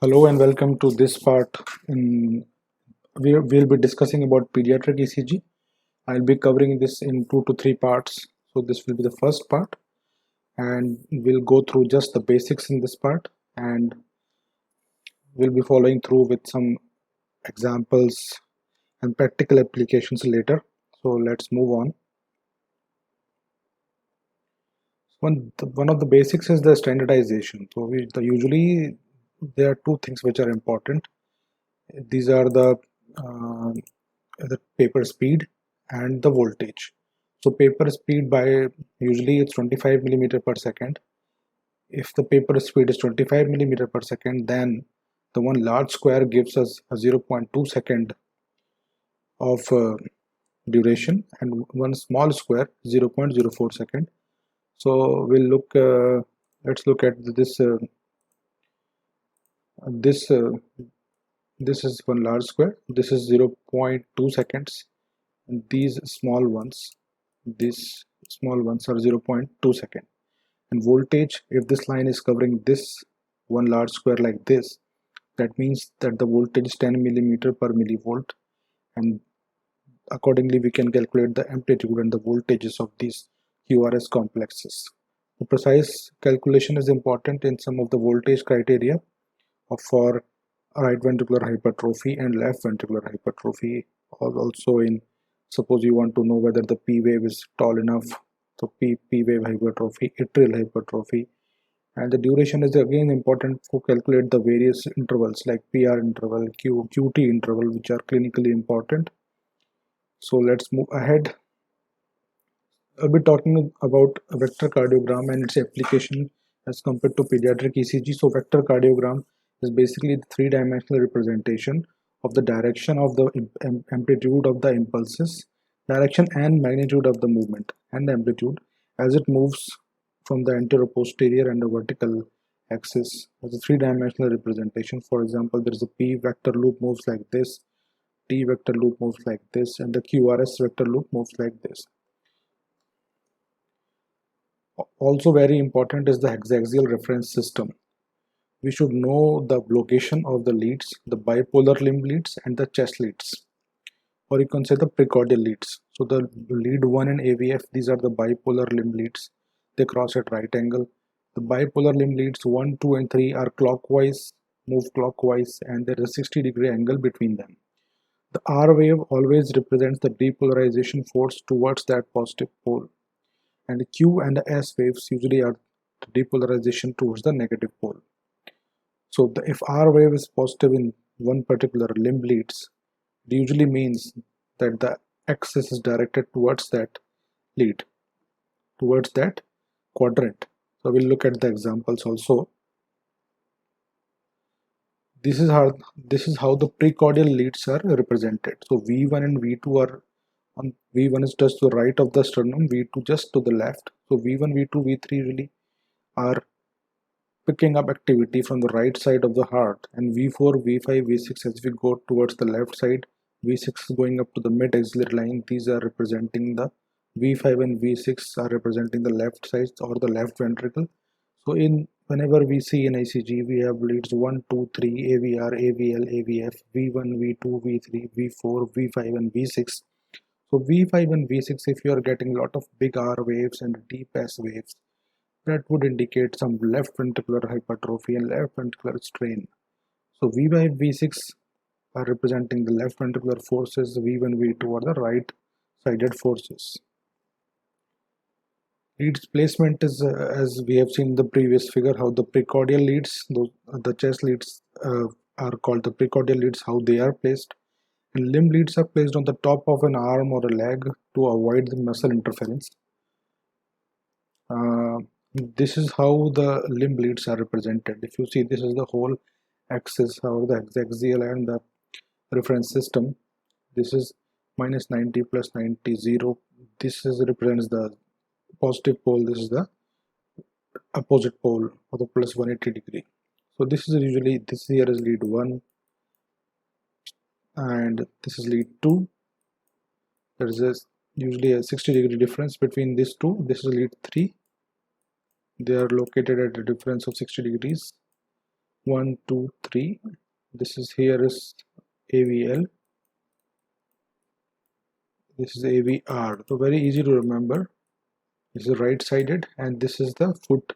Hello and welcome to this part. We'll be discussing about pediatric ECG. I'll be covering this in 2 to 3 parts. So this will be the first part, and we'll go through just the basics in this part, and we'll be following through with some examples and practical applications later. So let's move on. One of the basics is the standardization. So usually there are two things which are important. These are uh, the paper speed and the voltage. So paper speed by usually it's 25 millimeter per second. If the paper speed is 25 millimeter per second, then the one large square gives us a 0.2 second of duration, and one small square 0.04 second. So let's look at this. This is one large square. This is 0.2 seconds, and these small ones are 0.2 second. And voltage, if this line is covering this one large square like this, that means that the voltage is 10 millimeter per millivolt, and accordingly we can calculate the amplitude and the voltages of these QRS complexes. The precise calculation is important in some of the voltage criteria for right ventricular hypertrophy and left ventricular hypertrophy. Also, in suppose you want to know whether the P wave is tall enough, so P wave hypertrophy, atrial hypertrophy, and the duration is again important to calculate the various intervals like PR interval, QT interval, which are clinically important. So let's move ahead. I'll be talking about a vector cardiogram and its application as compared to pediatric ECG. So vector cardiogram is basically the three-dimensional representation of the direction of the amplitude of the impulses, direction and magnitude of the movement, and the amplitude as it moves from the anterior, posterior, and the vertical axis as a three-dimensional representation. For example, there is a P vector loop moves like this, T vector loop moves like this, and the QRS vector loop moves like this. Also very important is the hexaxial reference system. We should know the location of the leads, the bipolar limb leads and the chest leads, or you can say the precordial leads. So the lead 1 and AVF, these are the bipolar limb leads. They cross at right angle. The bipolar limb leads 1, 2 and 3 are clockwise, move clockwise, and there is a 60-degree angle between them. The R wave always represents the depolarization force towards that positive pole, and the Q and the S waves usually are the depolarization towards the negative pole. So if R wave is positive in one particular limb leads, it usually means that the axis is directed towards that lead, towards that quadrant. So we'll look at the examples also. This is how the precordial leads are represented. So V1 and V2 are V1 is just to the right of the sternum, V2 just to the left. So V1, V2, V3 really are picking up activity from the right side of the heart, and V4, V5, V6 as we go towards the left side, V6 is going up to the mid axillary line. These are representing the V5 and V6 are representing the left side or the left ventricle. So in whenever we see in ECG, we have leads 1, 2, 3, AVR, AVL, AVF, V1, V2, V3, V4, V5 and V6. So V5 and V6, if you are getting a lot of big R waves and deep S waves, that would indicate some left ventricular hypertrophy and left ventricular strain. So V5, V6 are representing the left ventricular forces, V1, V2 are the right sided forces. Leads placement is as we have seen in the previous figure, how the precordial leads, the chest leads are called the precordial leads, how they are placed. And limb leads are placed on the top of an arm or a leg to avoid the muscle interference. Uh, this is how the limb leads are represented. If you see, this is the whole axis, how the hexaxial and the reference system. This is minus 90 plus 90 0. This is represents the positive pole. This is the opposite pole of the plus 180 degree. So this is usually, this here is lead 1 and this is lead 2. There is usually a 60-degree difference between these two. This is lead 3. They are located at a difference of 60 degrees. 1, 2, 3. This is here is AVL. This is AVR. So very easy to remember. This is right sided and this is the foot.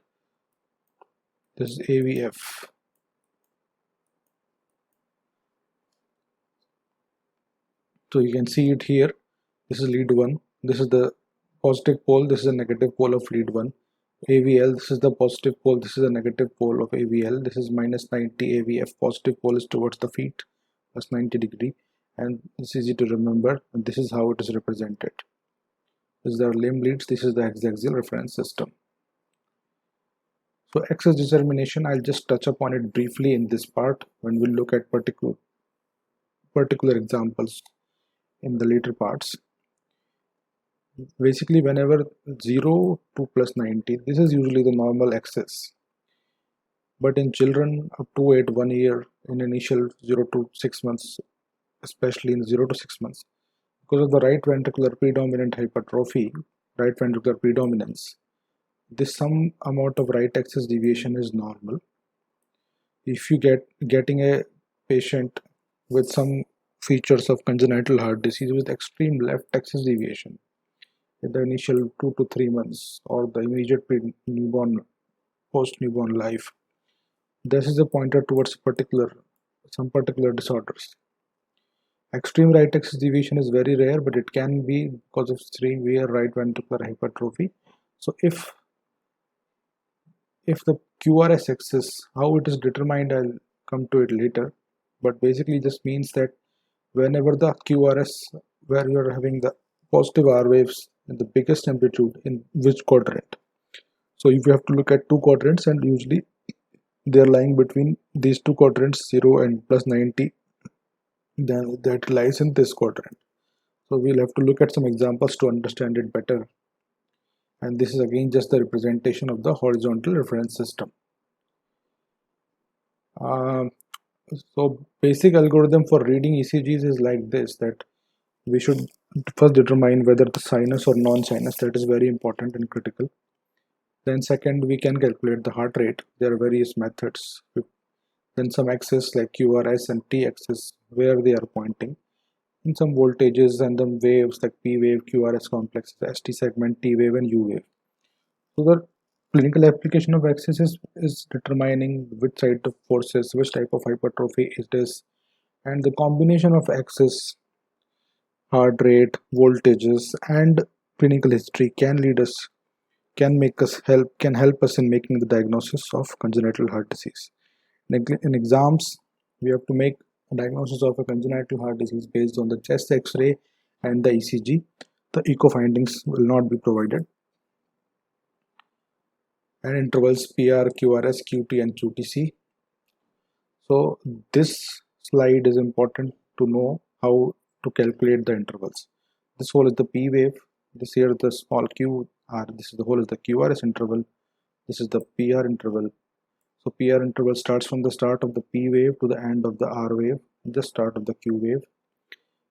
This is AVF. So you can see it here. This is lead 1. This is the positive pole. This is the negative pole of lead 1. AVL, this is the positive pole. This is the negative pole of AVL. This is minus 90 AVF. Positive pole is towards the feet, plus 90 degree. And it's easy to remember. And this is how it is represented. This is our limb leads. This is the axial reference system. So axis determination, I'll just touch upon it briefly in this part when we look at particular examples in the later parts. Basically, whenever 0 to plus 90, this is usually the normal axis. But in children up to 1 year, in initial 0 to 6 months, especially in 0 to 6 months, because of the right ventricular predominant hypertrophy, right ventricular predominance, this some amount of right axis deviation is normal. If you getting a patient with some features of congenital heart disease with extreme left axis deviation in the initial 2 to 3 months or the immediate newborn post newborn life, this is a pointer towards some particular disorders. Extreme right axis deviation is very rare, but it can be because of severe right ventricular hypertrophy. So if the QRS axis, how it is determined, I'll come to it later, but basically this means that whenever the QRS, where you are having the positive R waves in the biggest amplitude, in which quadrant. So if you have to look at two quadrants, and usually they are lying between these two quadrants, 0 and plus 90, then that lies in this quadrant. So we'll have to look at some examples to understand it better. And this is again just the representation of the horizontal reference system. So basic algorithm for reading ECGs is like this, that we should first determine whether the sinus or non-sinus. That is very important and critical. Then second, we can calculate the heart rate. There are various methods. Then some axis like QRS and T axis, where they are pointing. And some voltages and then waves like P wave, QRS complexes, ST segment, T wave and U wave. So the clinical application of axis is determining which side of forces, which type of hypertrophy it is, and the combination of axis, heart rate, voltages and clinical history can help us in making the diagnosis of congenital heart disease. In exams, we have to make a diagnosis of a congenital heart disease based on the chest X-ray and the ECG. The echo findings will not be provided. And intervals PR, QRS, QT and QTC. So this slide is important to know how to calculate the intervals. This whole is the P wave. This here is the small QR. This is the whole is the QRS interval. This is the PR interval. So PR interval starts from the start of the P wave to the end of the R wave, the start of the Q wave,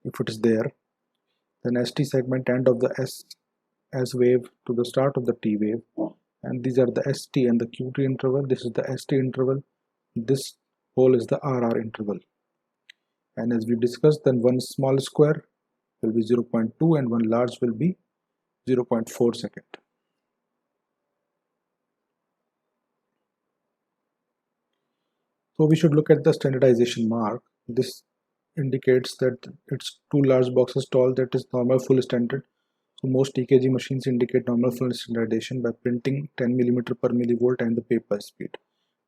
if it is there. Then ST segment, end of the S wave to the start of the T wave. And these are the ST and the QT interval. This is the ST interval. This whole is the RR interval. And as we discussed, then one small square will be 0.2 and one large will be 0.4 second. So we should look at the standardization mark. This indicates that it's two large boxes tall, that is normal full standard. So most EKG machines indicate normal full standardization by printing 10 mm per millivolt and the paper speed.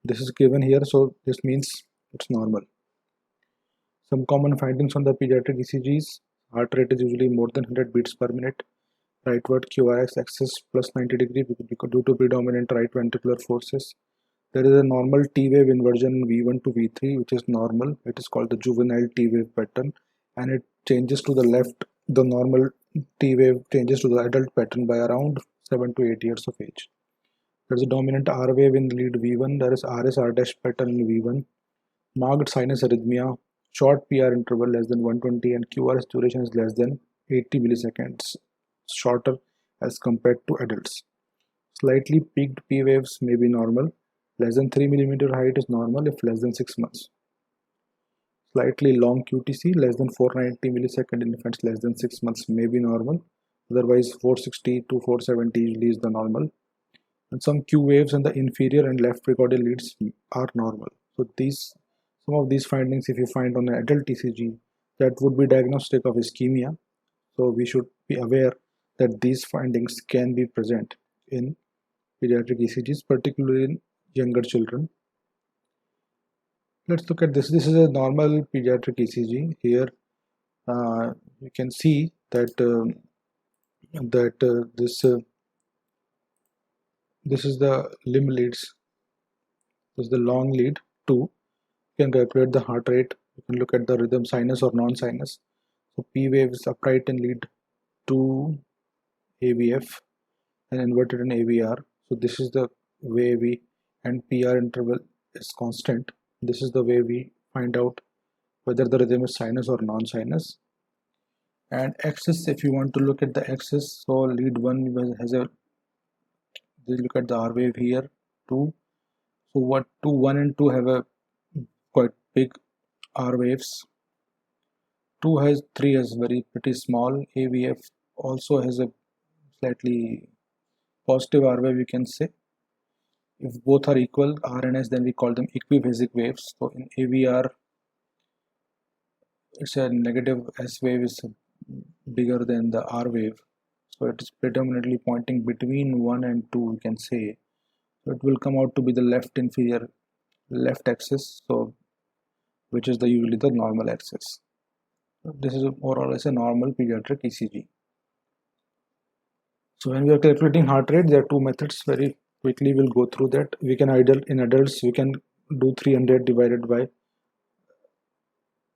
This is given here, so this means it's normal. Some common findings on the pediatric ECGs: heart rate is usually more than 100 beats per minute. Rightward QRS axis plus 90 degree due to predominant right ventricular forces. There is a normal T wave inversion V1 to V3, which is normal. It is called the juvenile T wave pattern, and it changes to the left. The normal T wave changes to the adult pattern by around 7 to 8 years of age. There is a dominant R wave in lead V1. There is RS-R dash pattern in V1. Marked sinus arrhythmia. Short PR interval less than 120 and QRS duration is less than 80 milliseconds, shorter as compared to adults. Slightly peaked P waves may be normal. Less than 3 millimeter height is normal if less than 6 months. Slightly long QTC, less than 490 millisecond in infants less than 6 months may be normal. Otherwise, 460 to 470 usually is the normal. And some Q waves in the inferior and left precordial leads are normal. So some of these findings, if you find on an adult ECG, that would be diagnostic of ischemia. So we should be aware that these findings can be present in pediatric ECGs, particularly in younger children. Let's look at this. This is a normal pediatric ECG. Here you can see that this is the limb leads. This is the long lead 2. You can calculate the heart rate. You can look at the rhythm, sinus or non-sinus. So P wave is upright in lead 2 AVF and inverted in AVR. So this is the way we, and PR interval is constant. This is the way we find out whether the rhythm is sinus or non-sinus. And axis, if you want to look at the axis, so lead 1 has a, look at the R wave here 2. So what 2, 1 and 2 have a quite big R waves. 3 has very pretty small. AVF also has a slightly positive R wave, you can say. If both are equal, R and S, then we call them equiphasic waves. So in AVR, it's a negative S wave is bigger than the R wave. So it is predominantly pointing between 1 and 2, you can say. So it will come out to be the left inferior left axis, so which is usually the normal axis. So this is more or less a normal pediatric ECG. So when we are calculating heart rate, there are two methods. Very quickly we'll go through that. We can in adults we can do 300 divided by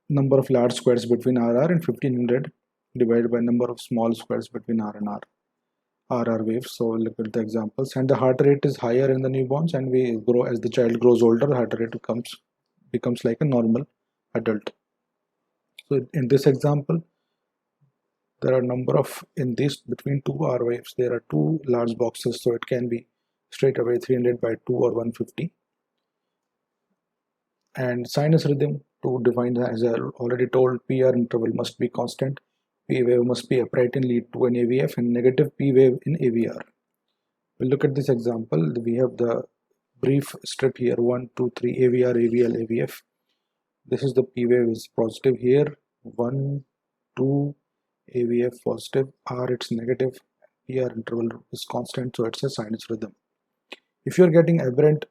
number of large squares between RR, and 1500 divided by number of small squares between R and RR waves. So look at the examples. And the heart rate is higher in the newborns, and we grow as the child grows older, heart rate becomes like a normal adult. So in this example, there are number of, in this between two R waves, there are two large boxes, so it can be straight away 300 by 2 or 150. And sinus rhythm, to define, as I already told, PR interval must be constant, P wave must be upright in lead 2 and AVF, and negative P wave in AVR. We'll look at this example. We have the brief strip here, 1, 2, 3, AVR, AVL, AVF. This is the P wave is positive here, 1, 2, AVF positive, R it's negative, PR interval is constant, so it's a sinus rhythm. If you're getting aberrant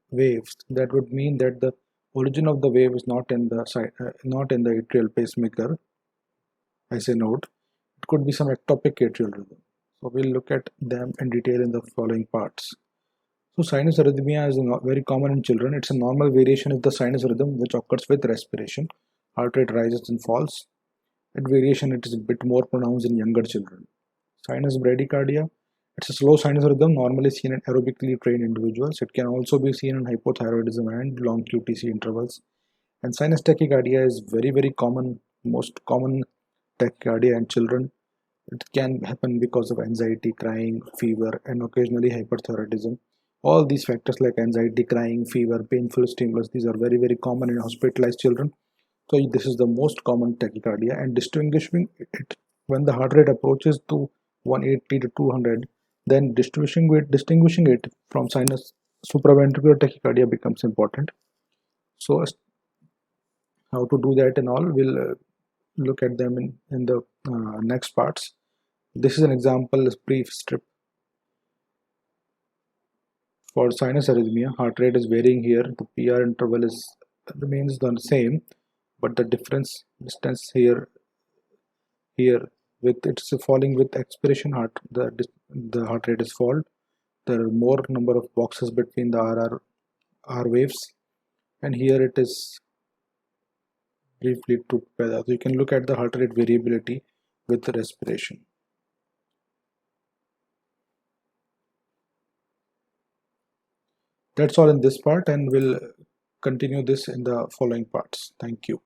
waves, that would mean that the origin of the wave is not in the atrial pacemaker as a node. It could be some ectopic atrial rhythm. So we'll look at them in detail in the following parts. So sinus arrhythmia is very common in children. It's a normal variation of the sinus rhythm which occurs with respiration. Heart rate rises and falls. At variation, it is a bit more pronounced in younger children. Sinus bradycardia, it's a slow sinus rhythm normally seen in aerobically trained individuals. It can also be seen in hypothyroidism and long QTC intervals. And sinus tachycardia is very common, most common tachycardia in children. It can happen because of anxiety, crying, fever, and occasionally hyperthyroidism. All these factors like anxiety, crying, fever, painful stimulus, these are very common in hospitalized children. So this is the most common tachycardia, and distinguishing it when the heart rate approaches to 180 to 200, then distinguishing it from sinus supraventricular tachycardia becomes important. So how to do that and all, we'll look at them in the next parts. This is an example, a brief strip. For sinus arrhythmia, heart rate is varying here. The PR interval remains the same, but the distance here with it's falling with expiration heart, the heart rate is fall. There are more number of boxes between the R waves, and here it is briefly together. So you can look at the heart rate variability with the respiration. That's all in this part, and we'll continue this in the following parts. Thank you.